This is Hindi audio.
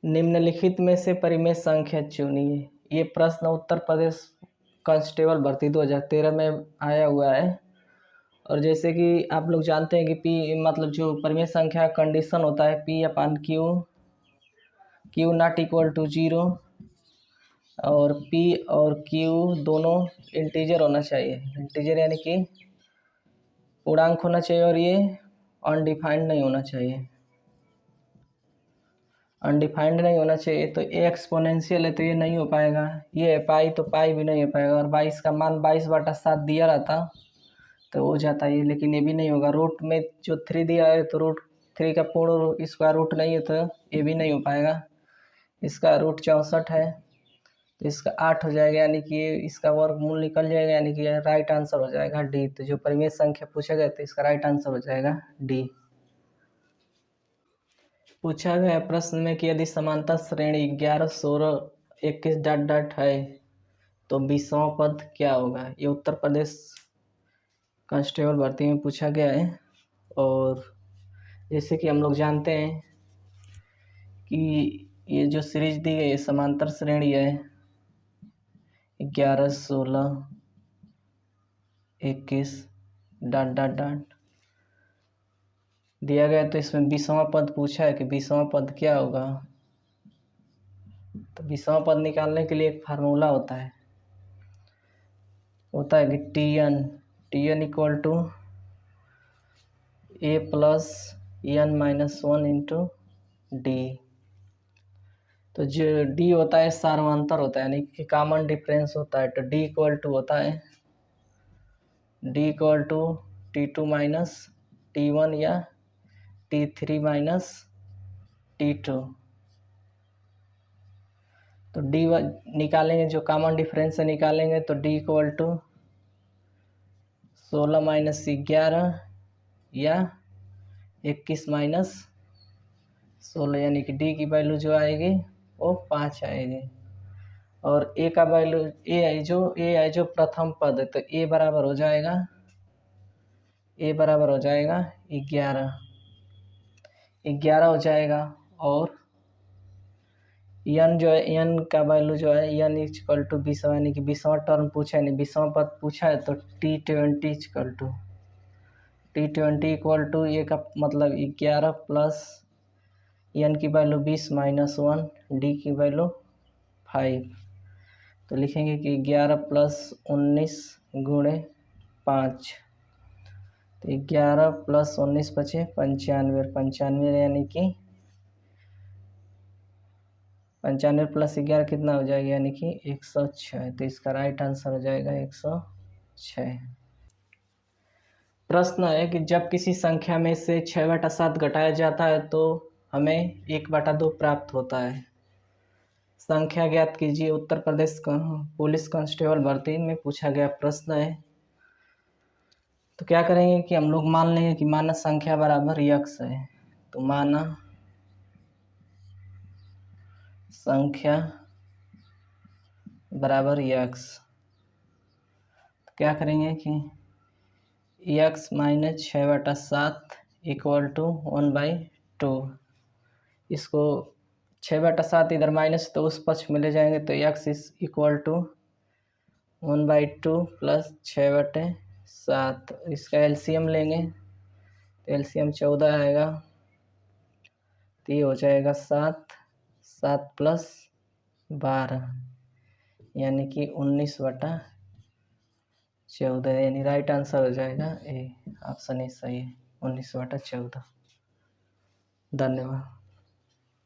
निम्नलिखित में से परिमेय संख्या चुनिए। ये प्रश्न उत्तर प्रदेश कांस्टेबल भर्ती 2013 में आया हुआ है। और जैसे कि आप लोग जानते हैं कि पी मतलब जो परिमेय संख्या कंडीशन होता है p upon q not equal to 0 और पी और क्यू दोनों इंटीजर होना चाहिए। इंटीजर यानी कि पूर्णांक होना चाहिए और ये अनडिफाइंड नहीं होना चाहिए। अनडिफाइंड नहीं होना चाहिए तो ए एक्सपोनेंशियल है तो ये नहीं हो पाएगा। ये है पाई तो पाई भी नहीं हो पाएगा। और 22 का मान 22/7 दिया रहता तो हो जाता ये, लेकिन ये भी नहीं होगा। रूट में जो 3 दिया है तो रूट 3 का पूर्ण स्क्वायर रूट नहीं है तो ये भी नहीं हो पाएगा। इसका रूट 64 है तो इसका 8 हो जाएगा, यानी कि इसका वर्गमूल निकल जाएगा, यानी कि राइट आंसर हो जाएगा डी। तो जो परिमेय संख्या पूछा गया तो इसका राइट आंसर हो जाएगा डी। पूछा गया प्रश्न में कि यदि समांतर श्रेणी 11, 16, 21 डॉट डॉट है तो 20वां पद क्या होगा। ये उत्तर प्रदेश कांस्टेबल भर्ती में पूछा गया है। और जैसे कि हम लोग जानते हैं कि ये जो सीरीज दी गई है समांतर श्रेणी है 11, 16, 21 डॉट डॉट डॉट दिया गया, तो इसमें 20वां पद पूछा है कि 20वां पद क्या होगा। तो 20वां पद निकालने के लिए एक फार्मूला होता है कि T n equal to a plus n minus 1 into d. तो जो डी होता है सार्वंतर होता है, यानी कि कॉमन डिफरेंस होता है। तो डी इक्वल टू होता है T2 माइनस T1 या T3 माइनस T2। तो डी निकालेंगे, जो कॉमन डिफरेंस से निकालेंगे तो डी इक्वल टू 16 माइनस 11 या 21 माइनस 16, यानी कि डी की वैल्यू जो आएगी वो 5 आएगी। और ए का वैल्यू ए है जो प्रथम पद है, तो ए बराबर हो जाएगा 11 हो जाएगा। और एन जो है, एन का वैल्यू जो है एन इक्वल टू 20, यानी कि 20वां टर्म पूछा है, नहीं 20वां पद पूछा है तो T20 इक्वल टू ए का मतलब 11 प्लस एन की वैल्यू 20 माइनस 1 डी की वैल्यू 5। तो लिखेंगे कि 11 प्लस 19 गुणे 5, तो 11 प्लस 19 बचे 95, यानी कि 95 प्लस 11 कितना हो जाएगा, यानी कि 106। तो इसका राइट आंसर हो जाएगा 106। प्रश्न है कि जब किसी संख्या में से 6/7 घटाया जाता है तो हमें 1/2 प्राप्त होता है। संख्या ज्ञात कीजिए। उत्तर प्रदेश पुलिस कांस्टेबल भर्ती में पूछा गया प्रश्न है। तो क्या करेंगे कि हम लोग मान लेंगे कि मानक संख्या बराबर यक्स है। तो मानक संख्या बराबर यक्स, तो क्या करेंगे कि यक्स माइनस 6/7 इक्वल टू 1/2। इसको 6/7 इधर माइनस तो उस पक्ष में ले जाएंगे तो यक्स इज इक्वल टू 1/2 प्लस 6/7। इसका एलसीएम लेंगे तो एलसीएम 14 आएगा, तो ये हो जाएगा 7 प्लस 12, यानी कि 19/14, यानी राइट आंसर हो जाएगा ए। ऑप्शन ए सही है, 19/14। धन्यवाद।